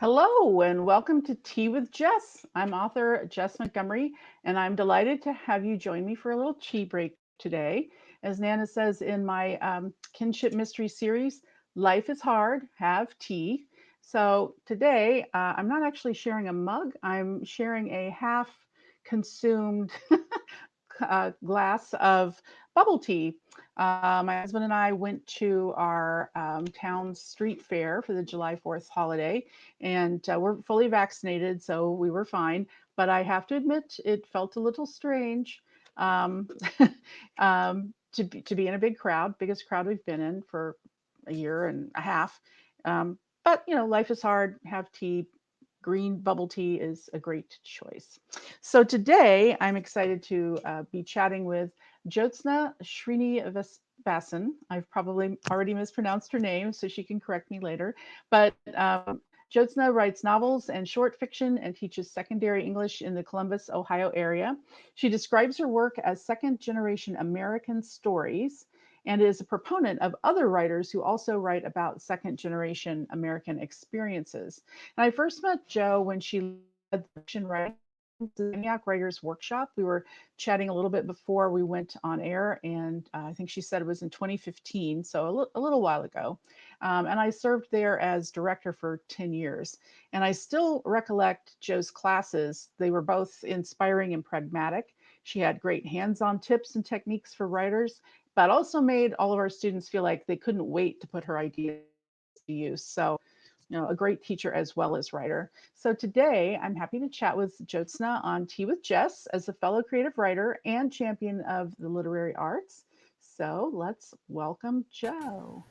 Hello and welcome to Tea with Jess. I'm author Jess Montgomery, and I'm delighted to have you join me for a little tea break today. As Nana says in my kinship mystery series, life is hard, have tea. So today, I'm not actually sharing a mug, I'm sharing a half consumed glass of bubble tea. My husband and I went to our town street fair for the July 4th holiday, and we're fully vaccinated, so we were fine. But I have to admit, it felt a little strange um, to be in a big crowd, biggest crowd we've been in for a year and a half. But life is hard. Have tea. Green bubble tea is a great choice. So today I'm excited to be chatting with Jyotsna Sreenivasan. I've probably already mispronounced her name, so she can correct me later. But Jyotsna writes novels and short fiction and teaches secondary English in the Columbus, Ohio area. She describes her work as second generation American stories and is a proponent of other writers who also write about second generation American experiences. And I first met Jo when she led the fiction writing Maniac Writers Workshop. We were chatting a little bit before we went on air, and I think she said it was in 2015, so a little while ago. And I served there as director for 10 years. And I still recollect Jo's classes. They were both inspiring and pragmatic. She had great hands-on tips and techniques for writers, but also made all of our students feel like they couldn't wait to put her ideas to use. So a great teacher as well as writer. So today I'm happy to chat with Jyotsna on Tea with Jess as a fellow creative writer and champion of the literary arts. So let's welcome Jo.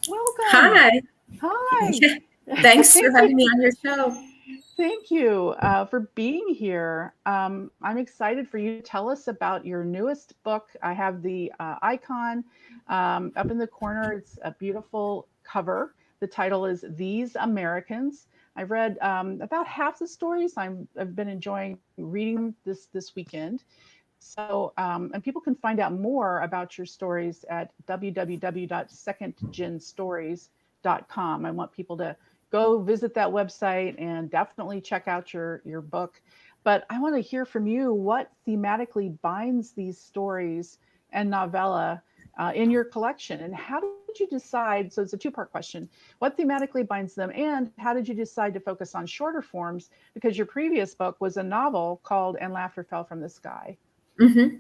Welcome. Hi. Hi. Thanks for Thank you. having me on your show. Thank you for being here. I'm excited for you to tell us about your newest book. I have the icon up in the corner. It's a beautiful cover. The title is These Americans. I've read about half the stories. I've been enjoying reading them this weekend. So, and people can find out more about your stories at www.secondgenstories.com. I want people to go visit that website and definitely check out your book. But I want to hear from you what thematically binds these stories and novella in your collection, and how did you decide? So it's a two-part question: what thematically binds them, and how did you decide to focus on shorter forms? Because your previous book was a novel called "And Laughter Fell from the Sky." hmm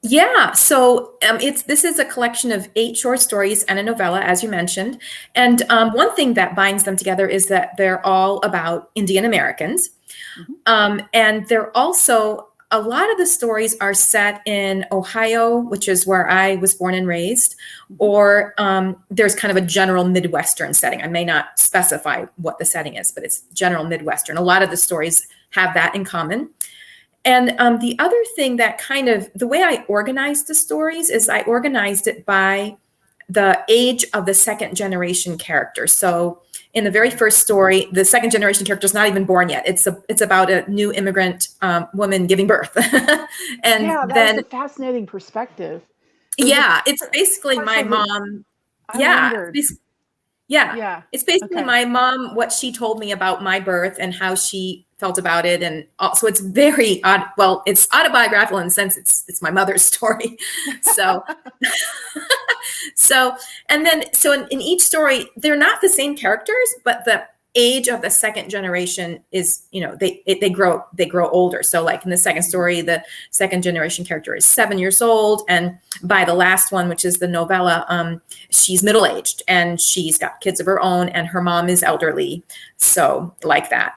Yeah, so this is a collection of 8 short stories and a novella, as you mentioned. And one thing that binds them together is that they're all about Indian Americans. Mm-hmm. And they're also, a lot of the stories are set in Ohio, which is where I was born and raised, or there's kind of a general Midwestern setting. I may not specify what the setting is, but it's general Midwestern. A lot of the stories have that in common. And the other thing that kind of, the way I organized the stories is I organized it by the age of the second generation character. So in the very first story, the second generation character is not even born yet. It's about a new immigrant woman giving birth. And Yeah, that was a then, fascinating perspective. It was a yeah, it's basically part my of the, mom. I Yeah, wondered. yeah, Yeah. it's basically Okay. my mom, what she told me about my birth and how she felt about it. And also it's very odd. Well, it's autobiographical in the sense it's my mother's story. So, so, and then, so in each story, they're not the same characters, but the age of the second generation is, they grow older. So like in the second story, the second generation character is 7 years old. And by the last one, which is the novella, she's middle-aged and she's got kids of her own and her mom is elderly. So like that.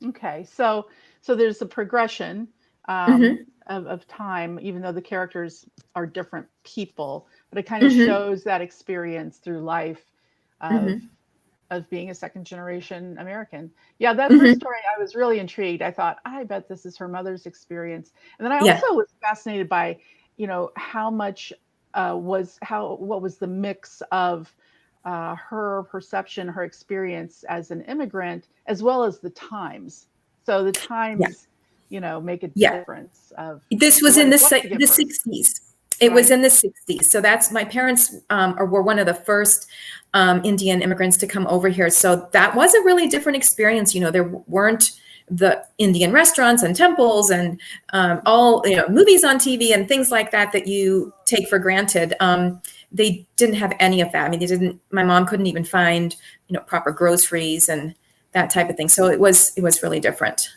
Okay. So there's a progression hmm of time, even though the characters are different people, but it kind of hmm shows that experience through life of hmm of being a second generation American. Yeah, that first hmm story, I was really intrigued. I thought, I bet this is her mother's experience. And then I Yeah. also was fascinated by, how much what was the mix of her perception, her experience as an immigrant, as well as the times. So the Yeah. times, make a Yeah. difference of This was what in it's like to the give birth. 60s. It was Right. in the 60s. So that's my parents were one of the first Indian immigrants to come over here. So that was a really different experience. There weren't the Indian restaurants and temples and all movies on TV and things like that that you take for granted. They didn't have any of that. I mean, they didn't. My mom couldn't even find proper groceries and that type of thing. So it was really different.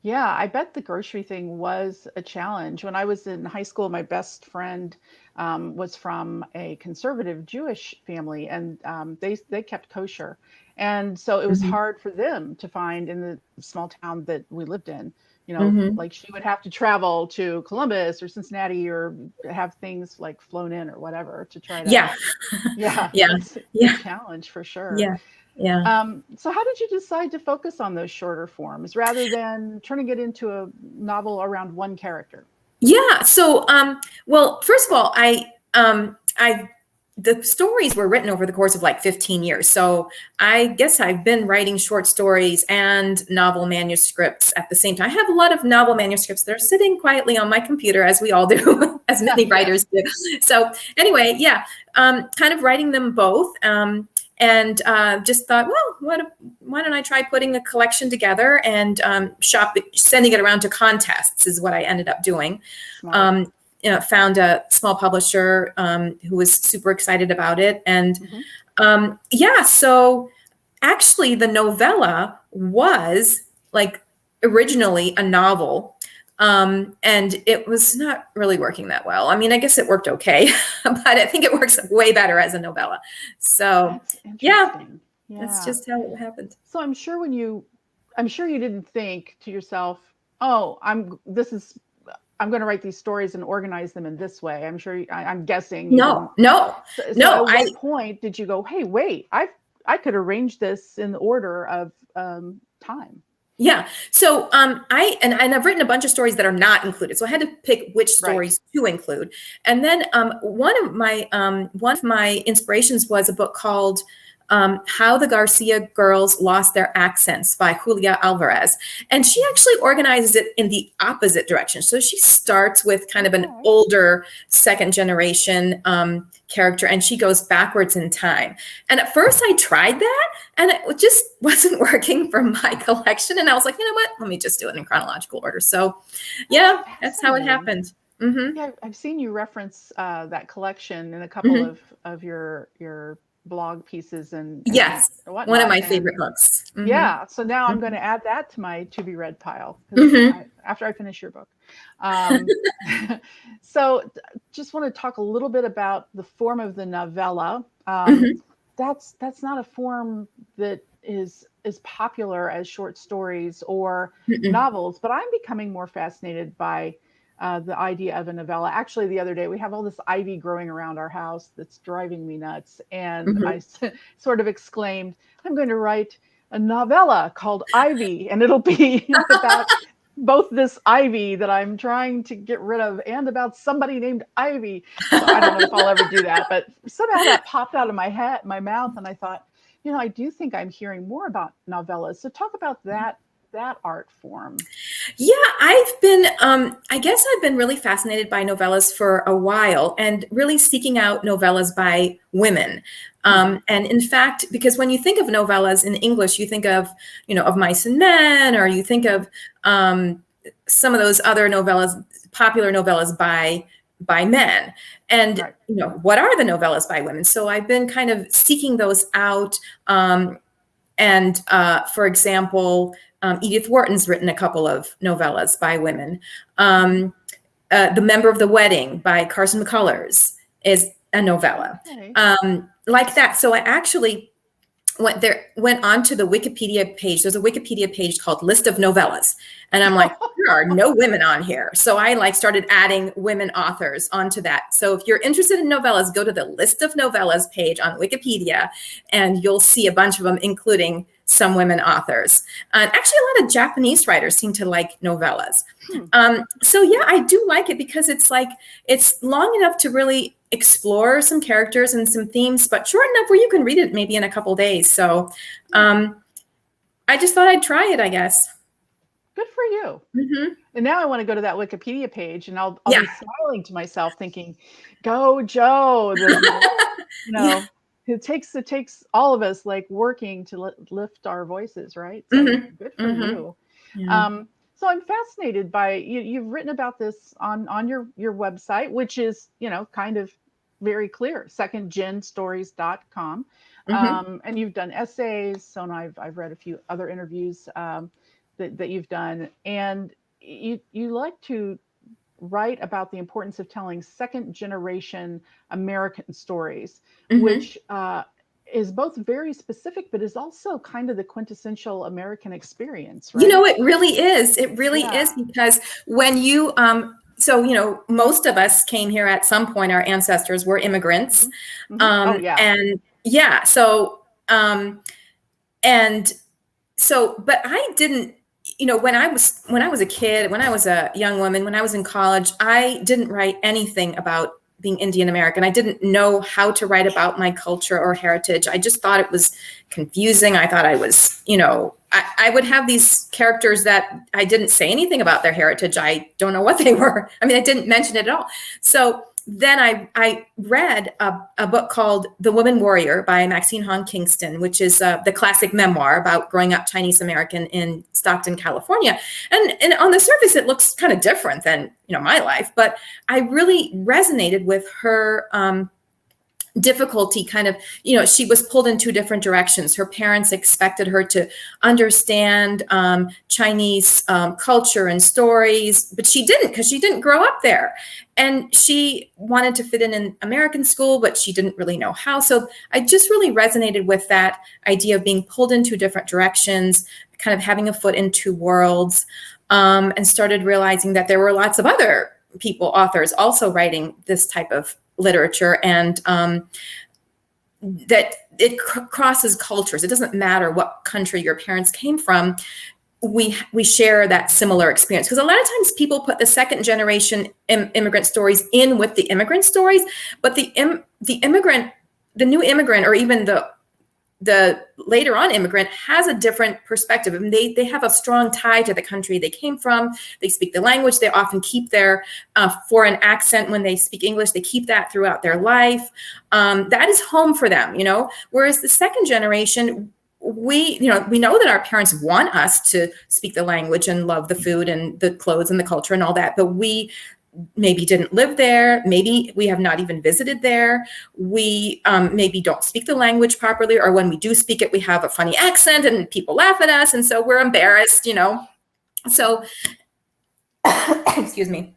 Yeah, I bet the grocery thing was a challenge. When I was in high school, my best friend was from a conservative Jewish family, and they kept kosher, and so it was Hmm. hard for them to find in the small town that we lived in. Hmm. Like she would have to travel to Columbus or Cincinnati or have things like flown in or whatever to try to. Yeah, Yeah, yeah, it's a yeah, challenge for sure. yeah, yeah. So how did you decide to focus on those shorter forms rather than turning it into a novel around one character? Yeah. So, well, first of all, the stories were written over the course of like 15 years. So I guess I've been writing short stories and novel manuscripts at the same time. I have a lot of novel manuscripts that are sitting quietly on my computer, as we all do, as many Yes. writers do. So anyway, yeah, kind of writing them both. And just thought, well, why don't I try putting a collection together and sending it around to contests is what I ended up doing. Smart. Um, Found a small publisher who was super excited about it. And Hmm. yeah, so actually the novella was like originally a novel. And it was not really working that well. I mean, I guess it worked okay, but I think it works way better as a novella. So That's yeah, interesting. that's Yeah. just how it happened. So I'm sure you didn't think to yourself, "Oh, I'm going to write these stories and organize them in this way." I'm guessing you No, didn't. no, So no. at what point did you go, "Hey, wait, I could arrange this in the order of time." Yeah. So and I've written a bunch of stories that are not included. So I had to pick which Right. stories to include. And then one of my inspirations was a book called How the Garcia Girls Lost Their Accents by Julia Alvarez. And she actually organizes it in the opposite direction. So she starts with kind of an Okay. older second generation character, and she goes backwards in time. And at first I tried that, and it just wasn't working for my collection. And I was like, you know what? Let me just do it in chronological order. So, That's yeah, that's how it fascinating. happened. Hmm. Yeah, I've seen you reference that collection in a couple Hmm. of your blog pieces and Yes, one of whatnot. my And favorite books. Hmm. yeah, so now I'm going Hmm. to add that to my to be read pile because Hmm. after I finish your book. Um, so just want to talk a little bit about the form of the novella. Hmm. That's not a form that is as popular as short stories or Hmm. novels, but I'm becoming more fascinated by the idea of a novella. Actually, the other day we have all this ivy growing around our house that's driving me nuts, and Hmm. I sort of exclaimed, "I'm going to write a novella called Ivy, and it'll be about both this ivy that I'm trying to get rid of and about somebody named Ivy." So I don't know if I'll ever do that, but somehow that popped out of my mouth, and I thought, I do think I'm hearing more about novellas. So talk about that art form. Yeah, I guess I've been really fascinated by novellas for a while and really seeking out novellas by women. Hmm. And in fact, because when you think of novellas in English, you think of Mice and Men, or you think of some of those other novellas, popular novellas by men. And, Right. what are the novellas by women? So I've been kind of seeking those out. And for example, Edith Wharton's written a couple of novellas by women. Hmm. The Member of the Wedding by Carson McCullers is a novella. Okay. Like that. So I actually went onto the Wikipedia page. There's a Wikipedia page called List of Novellas. And I'm like, there are no women on here. So I started adding women authors onto that. So if you're interested in novellas, go to the List of Novellas page on Wikipedia, and you'll see a bunch of them, including some women authors. And actually, a lot of Japanese writers seem to like novellas. Hmm. So yeah, I do like it because it's long enough to really explore some characters and some themes, but short enough where you can read it maybe in a couple days. So Yeah. I just thought I'd try it, I guess. Good for too. Mm-hmm. And now I want to go to that Wikipedia page, and I'll Yeah. be smiling to myself thinking, "Go, Joe." You Yeah. know, it takes all of us like working to lift our voices, right? So Mm-hmm. good for Mm-hmm. you. Yeah. So I'm fascinated by you. You've written about this on your website, which is kind of very clear, secondgenstories.com. Mm-hmm. And you've done essays. So and I've read a few other interviews that you've done, and you like to write about the importance of telling second generation American stories, Mm-hmm. which is both very specific, but is also kind of the quintessential American experience, You know, right? it really is. It really is Yeah. because when you, so, most of us came here at some point, our ancestors were immigrants. Hmm. Hmm. Oh, yeah. And yeah, and but I didn't, when I was a kid, when I was a young woman, when I was in college, I didn't write anything about being Indian American. I didn't know how to write about my culture or heritage. I just thought it was confusing. I thought I was, I would have these characters that I didn't say anything about their heritage. I don't know what they were. I mean, I didn't mention it at all. So then I read a book called The Woman Warrior by Maxine Hong Kingston, which is the classic memoir about growing up Chinese American in Stockton, California. And on the surface, it looks kind of different than my life, but I really resonated with her difficulty. Kind of, she was pulled in two different directions. Her parents expected her to understand Chinese culture and stories, but she didn't, because she didn't grow up there. And she wanted to fit in American school, but she didn't really know how. So I just really resonated with that idea of being pulled in two different directions, kind of having a foot in two worlds, and started realizing that there were lots of other people, authors, also writing this type of literature, and that it crosses cultures. It doesn't matter what country your parents came from. We share that similar experience, because a lot of times people put the second generation immigrant stories in with the immigrant stories, but the immigrant, the new immigrant, or even the later on immigrant, has a different perspective. I mean, they have a strong tie to the country they came from. They speak the language. They often keep their foreign accent when they speak English. They keep that throughout their life. That is home for them, Whereas the second generation, we know that our parents want us to speak the language and love the food and the clothes and the culture and all that, but we maybe didn't live there. Maybe we have not even visited there. We maybe don't speak the language properly, or when we do speak it, we have a funny accent and people laugh at us. And so we're embarrassed, So, excuse me.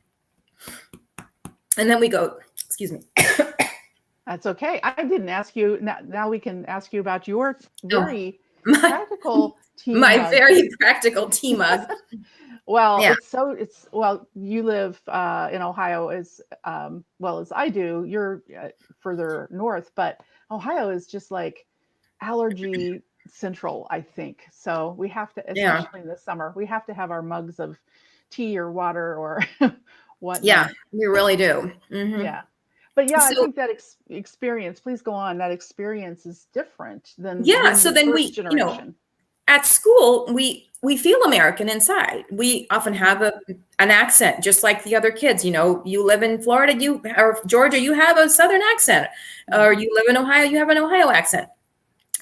And then we go, excuse me. That's okay. I didn't ask you. Now we can ask you about your Oh, very my, practical tea my mug. very practical tea mug. Well, Yeah. well, you live in Ohio as well as I do. You're further north, but Ohio is just like allergy central, I think. So we have to, Yeah. especially in the summer, we have to have our mugs of tea or water or Yeah, whatnot. we really do. Hmm. Yeah. But yeah, I So, think that experience, please go on, that experience is different yeah. than So the then first generation. at school, we feel American inside. We often have an accent, just like the other kids. You live in Florida, or Georgia, you have a Southern accent, or Mhm. you live in Ohio, you have an Ohio accent.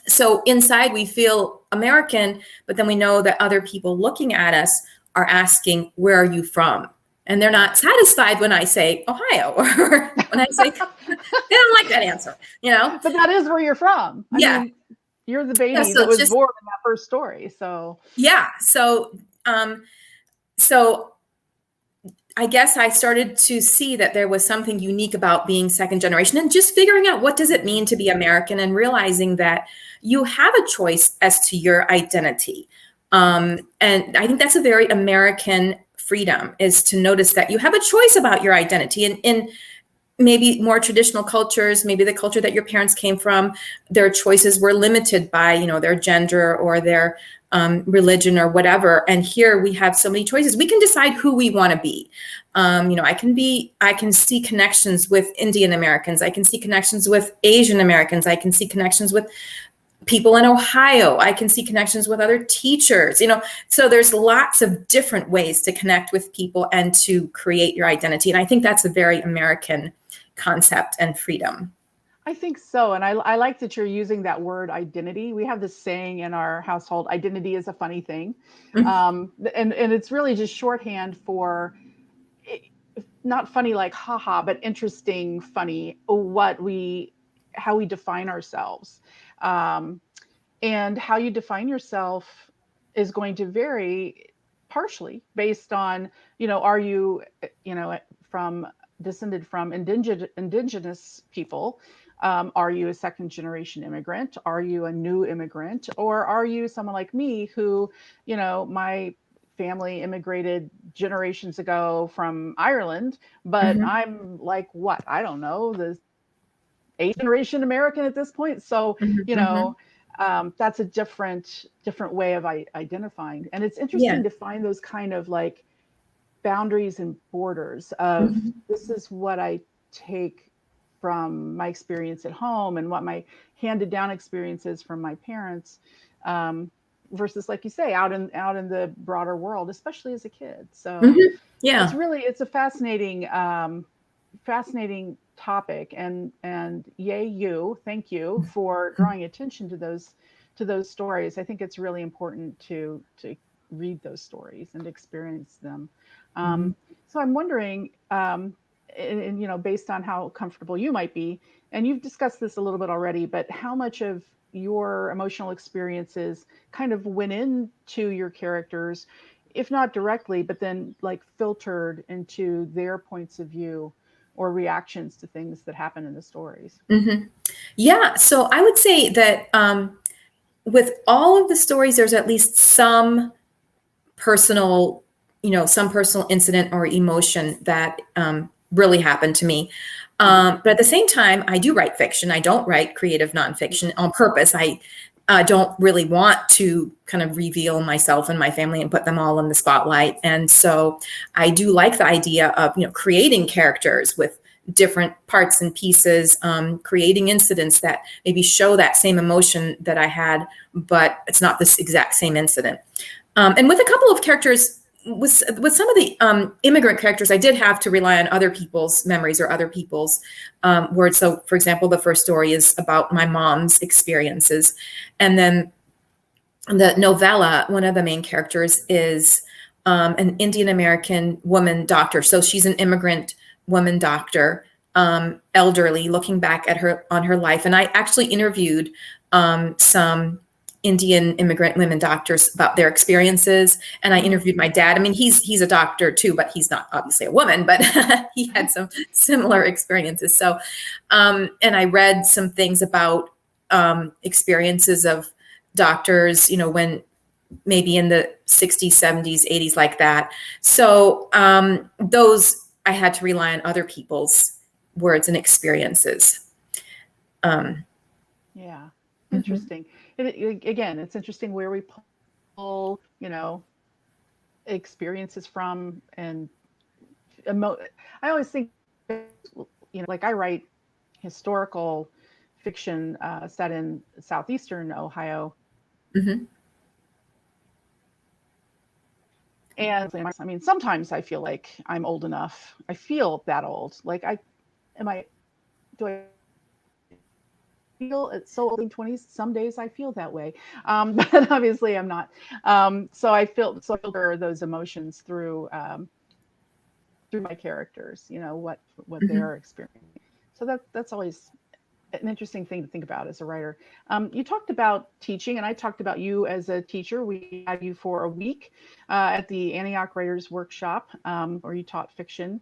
So inside, we feel American, but then we know that other people looking at us are asking, "Where are you from?" And they're not satisfied when I say Ohio, or when I say, they don't like that answer. But that is where you're from. I Yeah, mean, you're the yeah. baby So that it's was just, born in that first story. So, yeah. Um, so I guess I started to see that there was something unique about being second generation, and just figuring out, what does it mean to be American, and realizing that you have a choice as to your identity. And I think that's a very American freedom, is to notice that you have a choice about your identity. And in maybe more traditional cultures, maybe the culture that your parents came from, their choices were limited by, their gender or their religion or whatever. And here we have so many choices. We can decide who we want to be. I can see connections with Indian Americans. I can see connections with Asian Americans. I can see connections with people in Ohio. I can see connections with other teachers, so there's lots of different ways to connect with people and to create your identity. And I think that's a very American concept and freedom. I think so. And I like that you're using that word identity. We have this saying in our household, identity is a funny thing. Mhm. And it's really just shorthand for not funny like haha, but interesting, funny, how we define ourselves. Um, and how you define yourself is going to vary partially based on, are you, from descended from indigenous people? Are you a second generation immigrant? Are you a new immigrant? Or are you someone like me who, my family immigrated generations ago from Ireland, but Mhm. I'm like, what? I don't know, the eighth generation American at this point. So, Mhm. you Mhm. know, that's a different way of identifying. And it's Yeah. interesting to find those kind of like boundaries and borders of Mhm. this is what I take from my experience at home and what my handed down experiences from my parents, um, versus, like you say, out in the broader world, especially as a kid. So Mhm. Yeah. it's a fascinating topic, and yay you, thank you for drawing attention to those stories. I think it's really important to read those stories and experience them. Mhm. So I'm wondering, and based on how comfortable you might be, and you've discussed this a little bit already, but how much of your emotional experiences kind of went into your characters, if not directly, but then like filtered into their points of view or reactions to things that happen in the stories. Mhm. Yeah. So I would say that with all of the stories, there's at least personal, some personal incident or emotion that really happened to me. Hmm. But at the same time, I do write fiction. I don't write creative nonfiction on purpose. I don't really want to kind of reveal myself and my family and put them all in the spotlight. And so I do like the idea of, creating characters with different parts and pieces, creating incidents that maybe show that same emotion that I had, but it's not this exact same incident. And with a couple of characters, with some of the immigrant characters, I did have to rely on other people's memories or other people's words. So, for example, the first story is about my mom's experiences, and then the novella, one of the main characters is an Indian American woman doctor. So she's an immigrant woman doctor, elderly, looking back at her life. And I actually interviewed some Indian immigrant women doctors about their experiences. And I Mm. interviewed my dad. I mean, he's a doctor too, but he's not obviously a woman, but he had some similar experiences. So, and I read some things about experiences of doctors, when maybe in the 60s, 70s, 80s, like that. So those I had to rely on other people's words and experiences. Um, Yeah, mhm. interesting. Again, it's interesting where we pull, experiences from, and emo- I always think, like I write historical fiction set in southeastern Ohio. Mhm. And I mean, sometimes I feel like I'm old enough. I feel that old. Like am I, do I feel it's so old in 20s? Some days I feel that way. But obviously I'm not. So I filter those emotions through my characters, what they Mhm. are experiencing. So that's always an interesting thing to think about as a writer. You talked about teaching, and I talked about you as a teacher. We had you for a week at the Antioch Writers Workshop, where you taught fiction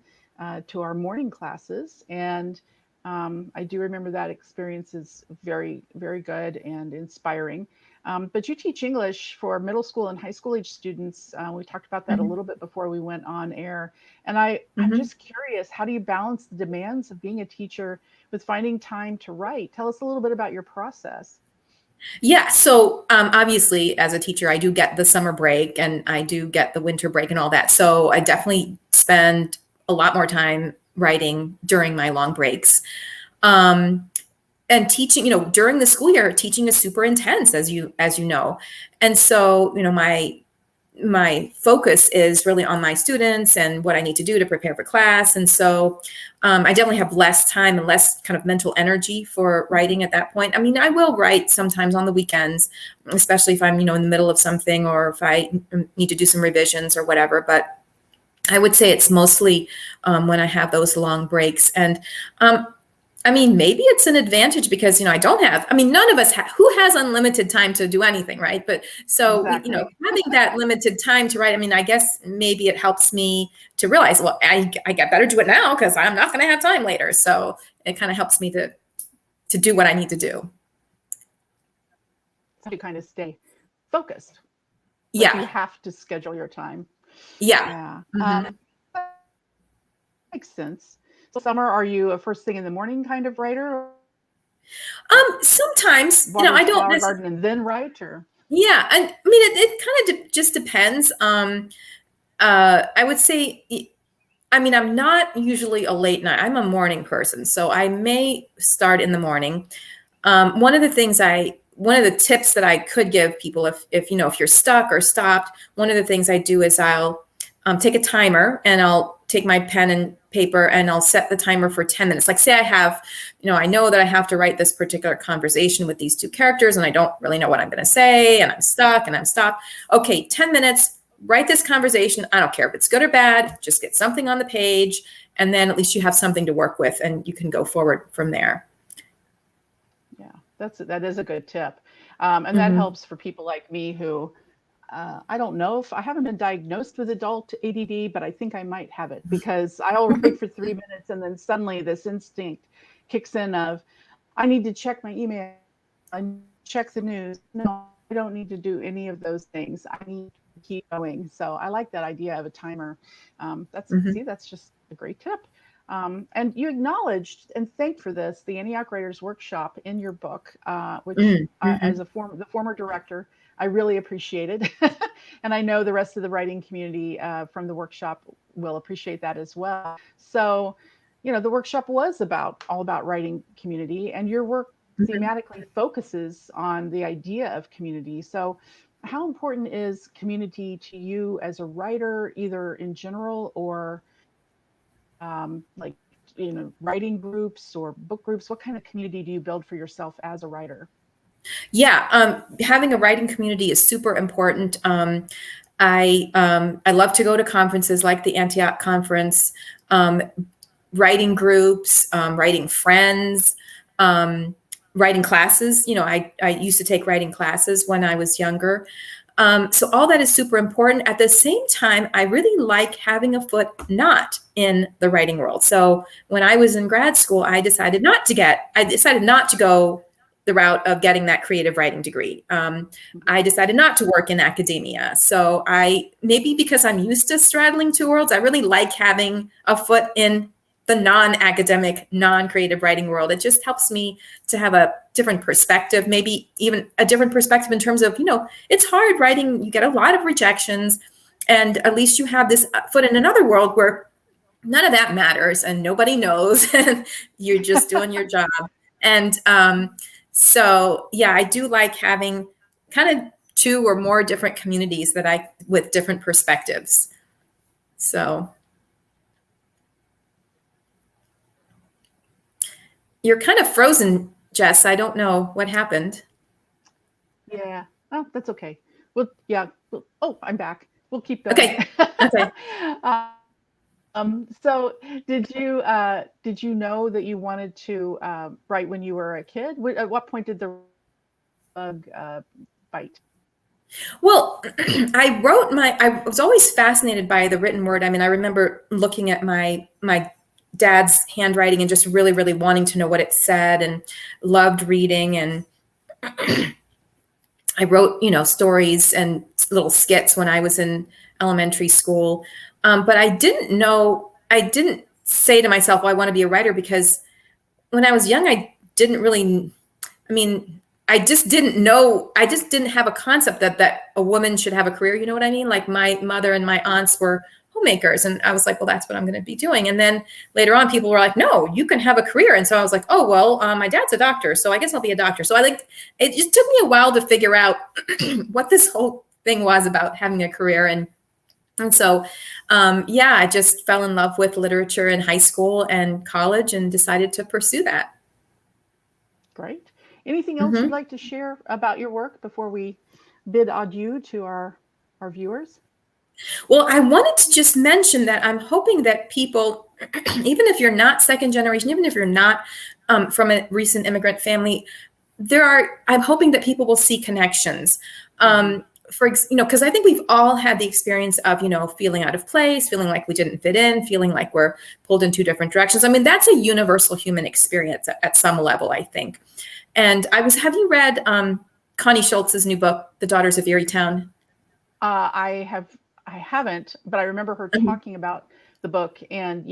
to our morning classes. And I do remember that experience is very, very good and inspiring. But you teach English for middle school and high school age students. We talked about that a Mhm. little bit before we went on air. And I'm Mhm. just curious, how do you balance the demands of being a teacher with finding time to write? Tell us a little bit about your process. Yeah. So obviously, as a teacher, I do get the summer break and I do get the winter break and all that. So I definitely spend a lot more time writing during my long breaks. Um, and teaching, during the school year, teaching is super intense, as you know. And so, my focus is really on my students and what I need to do to prepare for class. And so I definitely have less time and less kind of mental energy for writing at that point. I mean, I will write sometimes on the weekends, especially if I'm, in the middle of something, or if I need to do some revisions or whatever. But I would say it's mostly when I have those long breaks. And I mean, maybe it's an advantage because, I don't have, none of us, who has unlimited time to do anything, right? But so, Exactly. having that limited time to write, I guess maybe it helps me to realize, well, I better do it now because I'm not going to have time later. So it kind of helps me to do what I need to do. To kind of stay focused. Like you Yeah. have to schedule your time. Yeah. Yeah. Hmm. That makes sense. So summer, are you a first thing in the morning kind of writer? Or Sometimes, water the I don't flower necessarily, garden and then write, or yeah. And it kind of just depends. I would say, I'm not usually a late night. I'm a morning person, so I may start in the morning. One of the tips that I could give people, if you're stuck or stopped, one of the things I do is I'll take a timer, and I'll take my pen and paper, and I'll set the timer for 10 minutes. Like, say I have, I know that I have to write this particular conversation with these two characters, and I don't really know what I'm going to say, and I'm stuck and I'm stopped. Okay, 10 minutes, write this conversation. I don't care if it's good or bad, just get something on the page. And then at least you have something to work with, and you can go forward from there. yeah, that is a good tip, and that Mm-hmm. helps for people like me who I don't know if I haven't been diagnosed with adult ADD, but I think I might have it because I'll write for 3 minutes and then suddenly this instinct kicks in of I need to check my email, I need to check the news. No, I don't need to do any of those things. I need to keep going. So I like that idea of a timer. Mm-hmm. That's just a great tip. And you acknowledged and thanked for this the Antioch Writers Workshop in your book, which Mm-hmm. as the former director, I really appreciated, and I know the rest of the writing community from the workshop will appreciate that as well. So, the workshop was all about writing community, and your work Mm-hmm. thematically focuses on the idea of community. So, how important is community to you as a writer, either in general or like writing groups or book groups? What kind of community do you build for yourself as a writer? Yeah, having a writing community is super important. I love to go to conferences like the Antioch conference, um, writing groups, writing friends, um, writing classes. I used to take writing classes when I was younger. So all that is super important. At the same time, I really like having a foot not in the writing world. So when I was in grad school, I decided not to go the route of getting that creative writing degree. I decided not to work in academia. So maybe because I'm used to straddling two worlds, I really like having a foot in the non-academic, non-creative writing world. It just helps me to have a different perspective, maybe even a different perspective in terms of, it's hard writing. You get a lot of rejections, and at least you have this foot in another world where none of that matters and nobody knows, and you're just doing your job. And so, yeah, I do like having kind of two or more different communities with different perspectives. So you're kind of frozen, Jess. I don't know what happened. Yeah. Oh, that's okay. Well, yeah. Oh, I'm back. We'll keep going. Okay. Okay. So did you know that you wanted to write when you were a kid? At what point did the bug bite? Well, I was always fascinated by the written word. I remember looking at my dad's handwriting and just really, really wanting to know what it said, and loved reading. And I wrote, stories and little skits when I was in elementary school. But I didn't say to myself, well, I want to be a writer, because when I was young, I mean, I just didn't have a concept that a woman should have a career. You know what I mean? Like, my mother and my aunts were, homemakers. And I was like, well, that's what I'm going to be doing. And then later on, people were like, no, you can have a career. And so I was like, oh, well, my dad's a doctor, so I guess I'll be a doctor. So it just took me a while to figure out what this whole thing was about having a career. And so, I just fell in love with literature in high school and college and decided to pursue that. Great. Anything else you'd like to share about your work before we bid adieu to our viewers? Well, I wanted to just mention that I'm hoping that people, even if you're not second generation, even if you're not from a recent immigrant family, I'm hoping that people will see connections. Because I think we've all had the experience of, feeling out of place, feeling like we didn't fit in, feeling like we're pulled in two different directions. I mean, that's a universal human experience at some level, I think. And have you read Connie Schultz's new book, The Daughters of Erie-Town? I haven't, but I remember her talking about the book, and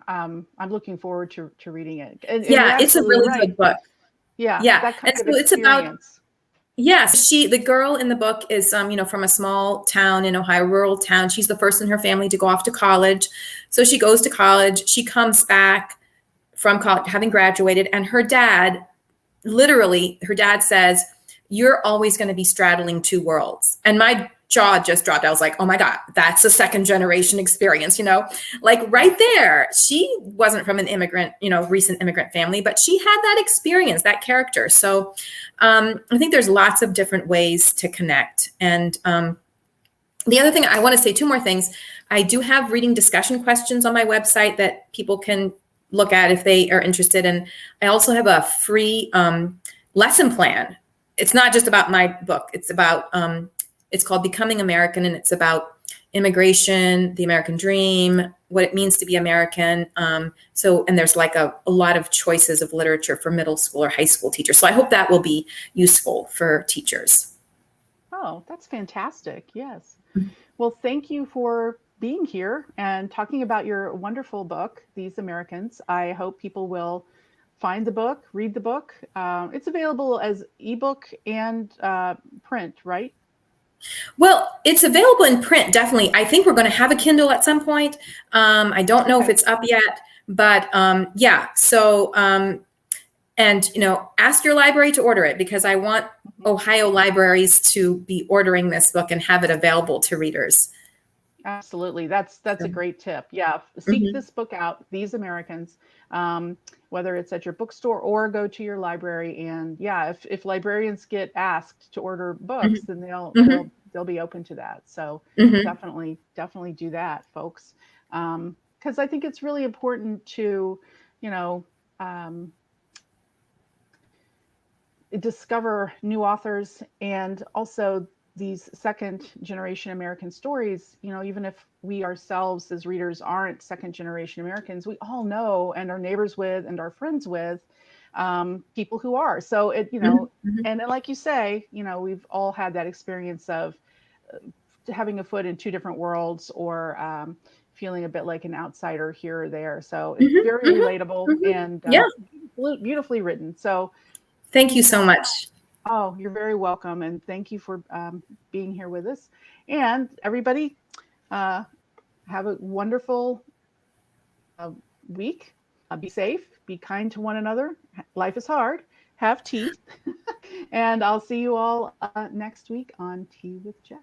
I'm looking forward to reading it. And it's a really good book. Yeah. That kind of experience. It's about, yes, the girl in the book is, from a small town in Ohio, rural town. She's the first in her family to go off to college. So she goes to college. She comes back from college, having graduated, and her dad says, you're always going to be straddling two worlds. And my jaw just dropped. I was like, oh my God, that's a second generation experience, like right there. She wasn't from an immigrant, recent immigrant family, but she had that experience, that character. So I think there's lots of different ways to connect. And the other thing, I want to say two more things. I do have reading discussion questions on my website that people can look at if they are interested. And I also have a free lesson plan. It's not just about my book. It's about, it's called Becoming American, and it's about immigration, the American dream, what it means to be American. And there's like a lot of choices of literature for middle school or high school teachers. So I hope that will be useful for teachers. Oh, that's fantastic. Yes. Well, thank you for being here and talking about your wonderful book, These Americans. I hope people will find the book, read the book. It's available as ebook and print, right? Well, it's available in print, definitely. I think we're going to have a Kindle at some point. I don't know if it's up yet, but So, and, ask your library to order it, because I want Ohio libraries to be ordering this book and have it available to readers. Absolutely. That's a great tip. Yeah. Seek this book out, These Americans, whether it's at your bookstore or go to your library. And if librarians get asked to order books, then they'll be open to that. So definitely do that, folks. Because I think it's really important to, discover new authors, and also these second generation American stories. Even if we ourselves as readers aren't second generation Americans, we all know and are neighbors with and are friends with people who are. So and like you say, we've all had that experience of having a foot in two different worlds, or feeling a bit like an outsider here or there. So it's very relatable and beautifully written. So thank you so much. Oh, you're very welcome. And thank you for being here with us. And everybody, have a wonderful week. Be safe, be kind to one another. Life is hard. Have tea. And I'll see you all next week on Tea with Jess.